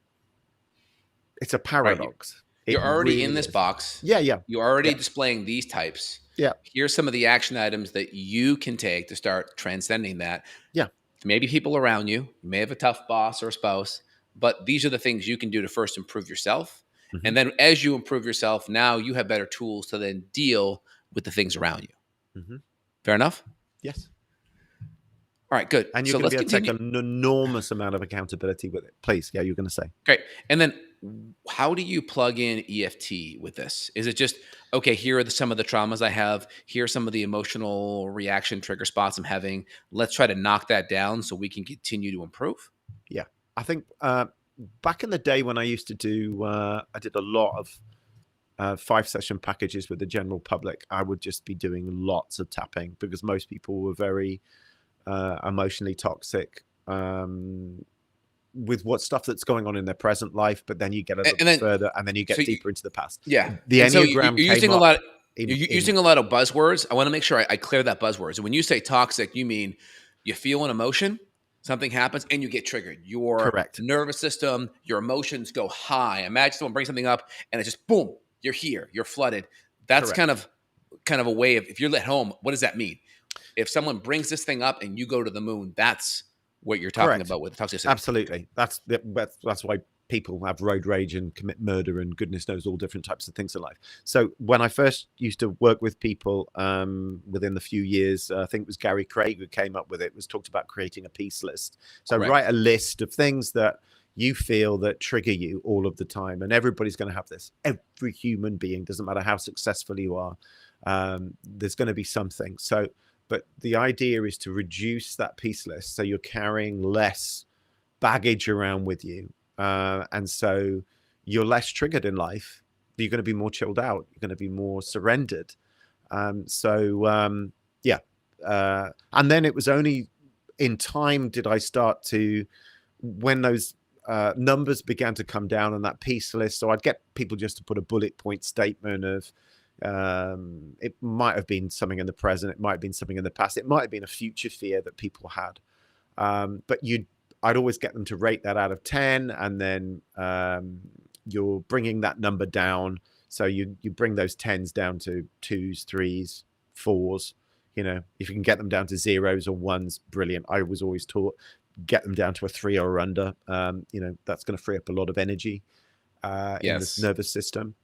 It's a paradox. Right. You're already really in this box. Yeah. You're already displaying these types. Yeah. Here's some of the action items that you can take to start transcending that. Yeah. Maybe people around you. You may have a tough boss or a spouse, but these are the things you can do to first improve yourself. Mm-hmm. And then as you improve yourself, now you have better tools to then deal with the things around you. Mm-hmm. Fair enough? Yes. All right, good. And you're going to be able to take an enormous amount of accountability with it. Please, yeah, you're going to say. Great. And then how do you plug in EFT with this? Is it just, okay, here are some of the traumas I have. Here are some of the emotional reaction trigger spots I'm having. Let's try to knock that down so we can continue to improve? Yeah. I think back in the day when I used to do, I did a lot of 5-session packages with the general public. I would just be doing lots of tapping because most people were very emotionally toxic with what stuff that's going on in their present life, but then you get a little further and then you get deeper into the past. Yeah. The Enneagram you're using a lot. You're in using a lot of buzzwords. I want to make sure I clear that buzzword. So when you say toxic, you mean you feel an emotion, something happens, and you get triggered. Your correct, nervous system, your emotions go high. Imagine someone brings something up, and it's just boom, you're here, you're flooded. That's correct. kind of a way of, if you're at home, what does that mean? If someone brings this thing up and you go to the moon, that's what you're talking Correct. about with toxicity. Absolutely. That's why people have road rage and commit murder and goodness knows all different types of things in life. So when I first used to work with people, within the few years, I think it was Gary Craig who came up with it, was talked about creating a peace list. So Correct. write a list of things that you feel that trigger you all of the time, and everybody's going to have this. Every human being, doesn't matter how successful you are, there's going to be something. So but the idea is to reduce that piece list so you're carrying less baggage around with you. And so you're less triggered in life. You're going to be more chilled out. You're going to be more surrendered. Yeah. And then it was only in time did I start to, when those numbers began to come down on that piece list. So I'd get people just to put a bullet point statement of, it might have been something in the present, it might have been something in the past, it might have been a future fear that people had, but I'd always get them to rate that out of 10, and then you're bringing that number down, so you bring those 10s down to 2s, 3s, 4s. If you can get them down to 0s or 1s, brilliant. I was always taught, get them down to a 3 or under. That's going to free up a lot of energy in the nervous system.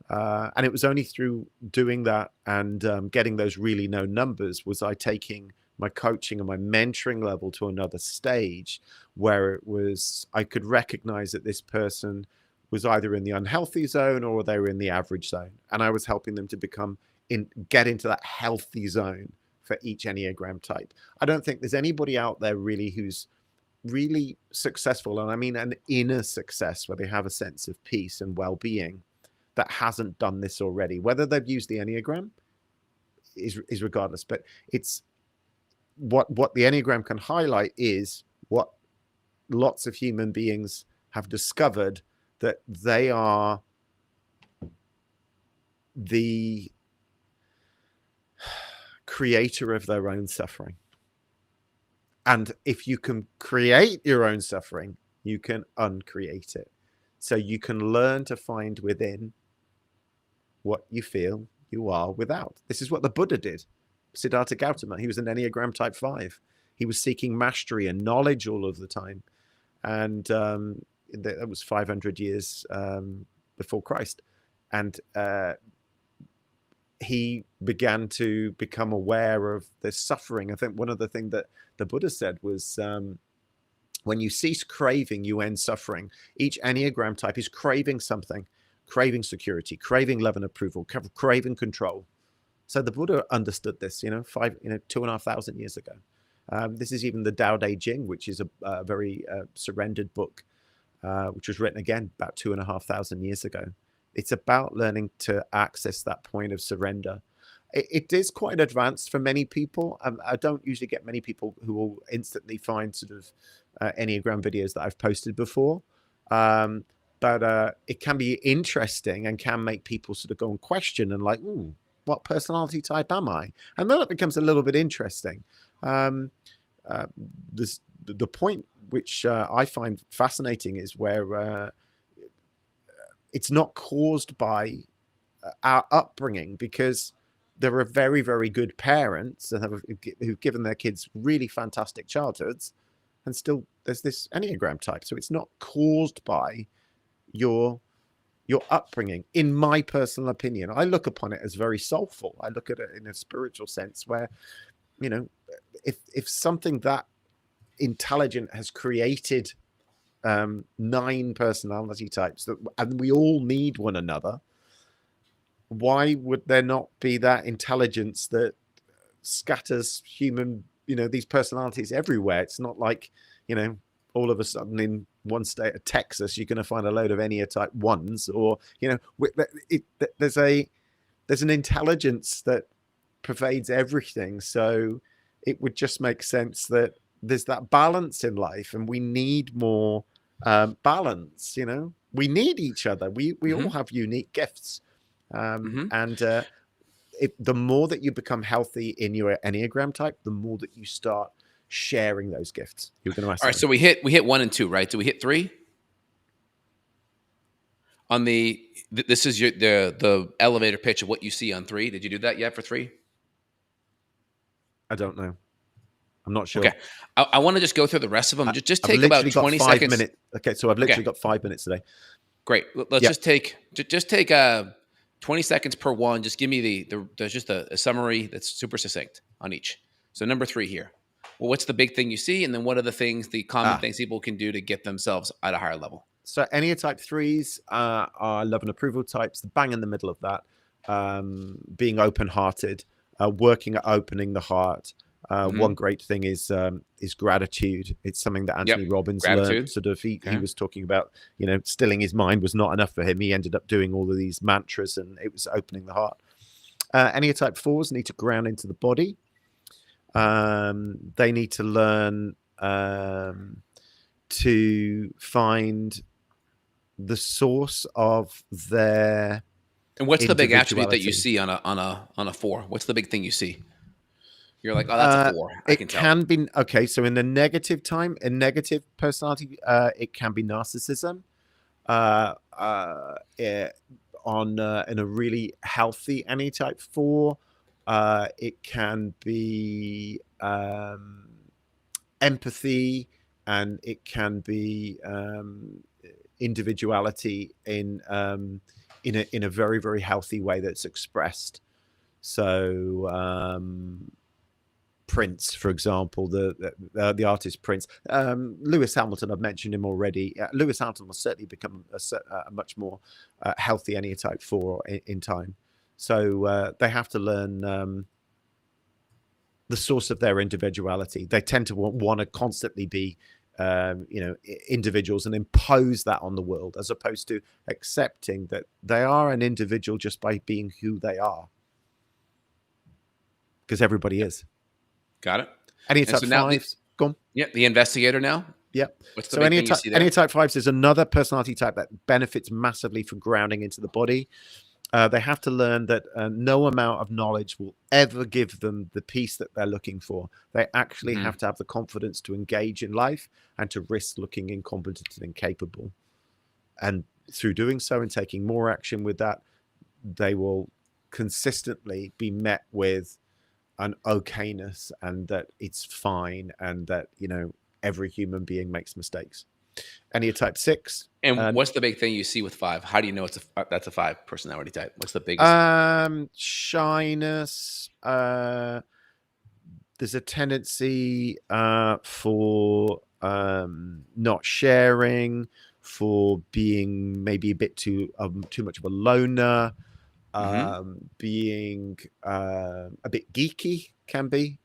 And it was only through doing that and getting those really low numbers was I taking my coaching and my mentoring level to another stage where it was, I could recognize that this person was either in the unhealthy zone or they were in the average zone. And I was helping them to get into that healthy zone for each Enneagram type. I don't think there's anybody out there really who's really successful, and I mean an inner success where they have a sense of peace and well-being, that hasn't done this already. Whether they've used the Enneagram is regardless, but it's what the Enneagram can highlight is what lots of human beings have discovered, that they are the creator of their own suffering. And if you can create your own suffering, you can uncreate it. So you can learn to find within what you feel you are without. This is what the Buddha did. Siddhartha Gautama, he was an Enneagram type 5. He was seeking mastery and knowledge all of the time. And that was 500 years before Christ. And he began to become aware of the suffering. I think one of the things that the Buddha said was, when you cease craving, you end suffering. Each Enneagram type is craving something, craving security, craving love and approval, craving control. So the Buddha understood this, 2,500 years ago. This is even the Tao Te Ching, which is a very surrendered book, which was written again about 2,500 years ago. It's about learning to access that point of surrender. It is quite advanced for many people. I don't usually get many people who will instantly find sort of Enneagram videos that I've posted before. But it can be interesting and can make people sort of go and question and like, ooh, what personality type am I? And then it becomes a little bit interesting. The point which I find fascinating is where it's not caused by our upbringing, because there are very, very good parents who've given their kids really fantastic childhoods, and still there's this Enneagram type. So it's not caused by your upbringing, in my personal opinion. I look upon it as very soulful. I look at it in a spiritual sense where, if something that intelligent has created 9 personality types, and we all need one another, why would there not be that intelligence that scatters these personalities everywhere? It's not like, all of a sudden in one state of Texas, you're going to find a load of Ennea type 1s, or, there's an intelligence that pervades everything. So it would just make sense that there's that balance in life, and we need more balance. We need each other. We all have unique gifts. And the more that you become healthy in your Enneagram type, the more that you start sharing those gifts. You're going to ask All right, something. so we hit 1 and 2, right? Do we hit 3 on the? This is the elevator pitch of what you see on 3. Did you do that yet for 3? I don't know. I'm not sure. Okay, I want to just go through the rest of them. Just I've take about literally got 20 5 seconds. minutes. Okay, so I've literally Okay, got 5 minutes today. great. Let's Yeah. just take 20 seconds per one. Just give me there's just a summary that's super succinct on each. So number 3 here. Well, what's the big thing you see, and then what are the common things people can do to get themselves at a higher level? So Enneatype 3s are love and approval types, bang in the middle of that. Being open-hearted, working at opening the heart. One great thing is gratitude. It's something that Anthony Robbins learned. Gratitude. Sort of, he was talking about, stilling his mind was not enough for him. He ended up doing all of these mantras, and it was opening the heart. Enneatype 4s need to ground into the body. They need to learn to find the source of their. And what's the big attribute that you see on a 4? What's the big thing you see? You're like, oh, that's a 4. I can tell. It can be okay. So in the negative time, in negative personality, it can be narcissism. In a really healthy Enneatype 4, it can be empathy, and it can be individuality in a very, very healthy way that's expressed. So Prince, for example, the artist Prince, Lewis Hamilton, I've mentioned him already. Lewis Hamilton will certainly become a much more healthy Enneatype 4 in time. So they have to learn the source of their individuality. They tend to want to constantly be individuals and impose that on the world, as opposed to accepting that they are an individual just by being who they are, because everybody is. Got it. Enneatype 5s, go on. Yeah, the investigator now. Yeah. What's the big thing you see there? Enneatype 5s is another personality type that benefits massively from grounding into the body. They have to learn that no amount of knowledge will ever give them the peace that they're looking for. They actually have to have the confidence to engage in life and to risk looking incompetent and incapable. And through doing so and taking more action with that, they will consistently be met with an okayness, and that it's fine, and that, every human being makes mistakes. Enneatype 6. And what's the big thing you see with 5? How do you know that's a 5 personality type? What's the biggest? Shyness. There's a tendency for not sharing, for being maybe a bit too much of a loner, being a bit geeky can be.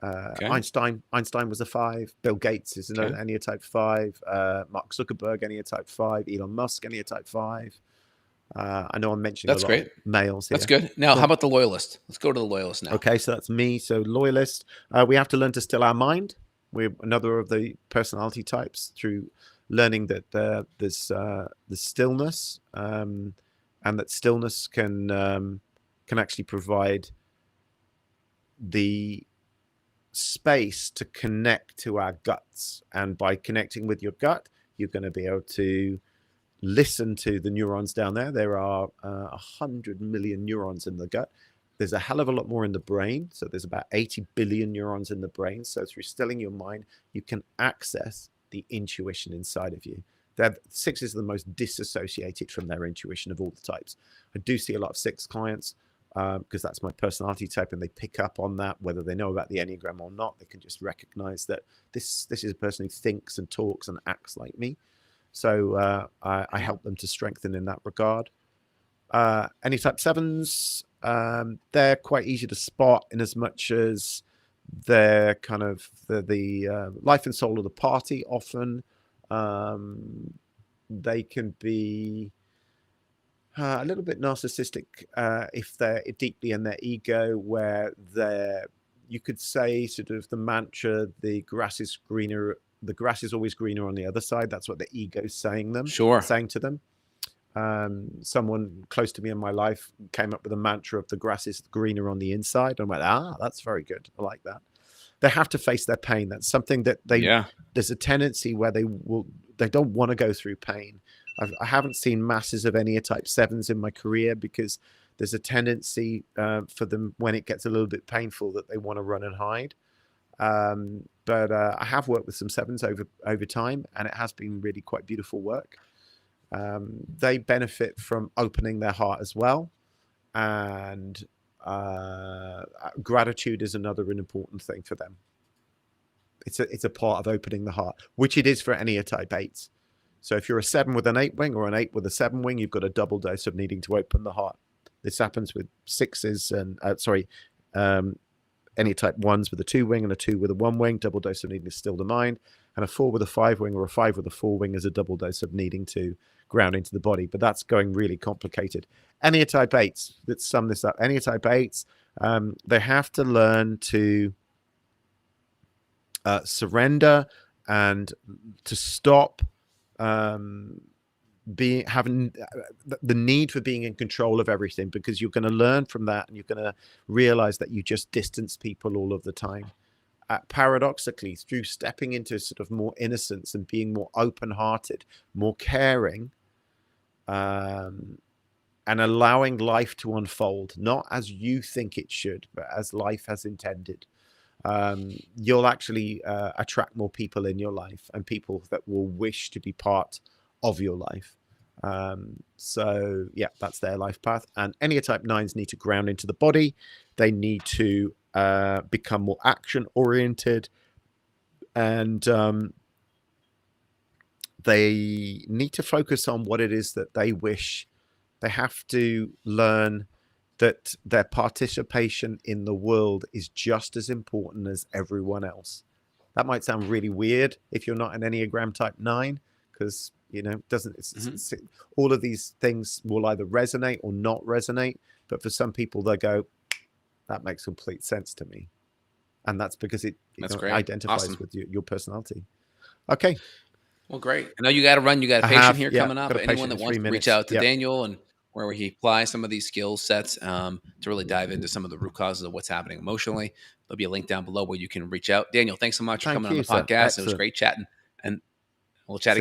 Einstein was a 5. Bill Gates is another Enneatype 5. Mark Zuckerberg, Enneatype 5. Elon Musk, Enneatype 5. I know I'm mentioning a lot of males here. That's good. Now, how about the loyalist? Let's go to the loyalist now. Okay, so that's me. So loyalist. We have to learn to still our mind. We're another of the personality types, through learning that there's stillness, and that stillness can actually provide the space to connect to our guts. And by connecting with your gut, you're going to be able to listen to the neurons down there. There are 100 million neurons in the gut. There's a hell of a lot more in the brain. So there's about 80 billion neurons in the brain. So through stilling your mind, you can access the intuition inside of you. 6 are the most disassociated from their intuition of all the types. I do see a lot of 6 clients, because that's my personality type, and they pick up on that, whether they know about the Enneagram or not. They can just recognize that this is a person who thinks and talks and acts like me. So I help them to strengthen in that regard. Enneatype 7s, they're quite easy to spot, in as much as they're kind of the life and soul of the party. Often they can be a little bit narcissistic if they're deeply in their ego, where you could say sort of the mantra, the grass is always greener on the other side. That's what the ego's saying to them. Someone close to me in my life came up with a mantra of the grass is greener on the inside. I went, that's very good. I like that. They have to face their pain. That's something that Yeah. there's a tendency where they don't want to go through pain. I haven't seen masses of Enneatype 7s in my career because there's a tendency for them when it gets a little bit painful that they want to run and hide. But I have worked with some 7s over time, and it has been really quite beautiful work. They benefit from opening their heart as well, and gratitude is another important thing for them. It's a part of opening the heart, which it is for Enneatype 8s. So if you're a 7 with an 8 wing or an 8 with a 7 wing, you've got a double dose of needing to open the heart. This happens with 6s and Enneatype 1s with a 2 wing and a 2 with a 1 wing, double dose of needing to still the mind, and a 4 with a 5 wing or a 5 with a 4 wing is a double dose of needing to ground into the body. But that's going really complicated. Enneatype 8s, let's sum this up. Enneatype 8s, they have to learn to surrender and to stop having the need for being in control of everything, because you're going to learn from that and you're going to realize that you just distance people all of the time. Paradoxically, through stepping into sort of more innocence and being more open-hearted, more caring, and allowing life to unfold, not as you think it should, but as life has intended, you'll actually attract more people in your life and people that will wish to be part of your life. So yeah, that's their life path. And Enneatype 9s need to ground into the body. They need to become more action oriented, and they need to focus on what it is that they wish. They have to learn that their participation in the world is just as important as everyone else. That might sound really weird if you're not an Enneagram type 9, because all of these things will either resonate or not resonate. But for some people, they go, that makes complete sense to me. And that's because it identifies with your personality. Okay. Well, great. I know you got to run. You got a patient here coming up. Anyone that wants to reach out to Daniel and where he applies some of these skill sets to really dive into some of the root causes of what's happening emotionally, there'll be a link down below where you can reach out. Daniel, thanks so much for coming on the podcast. It was great chatting, and we'll chat again.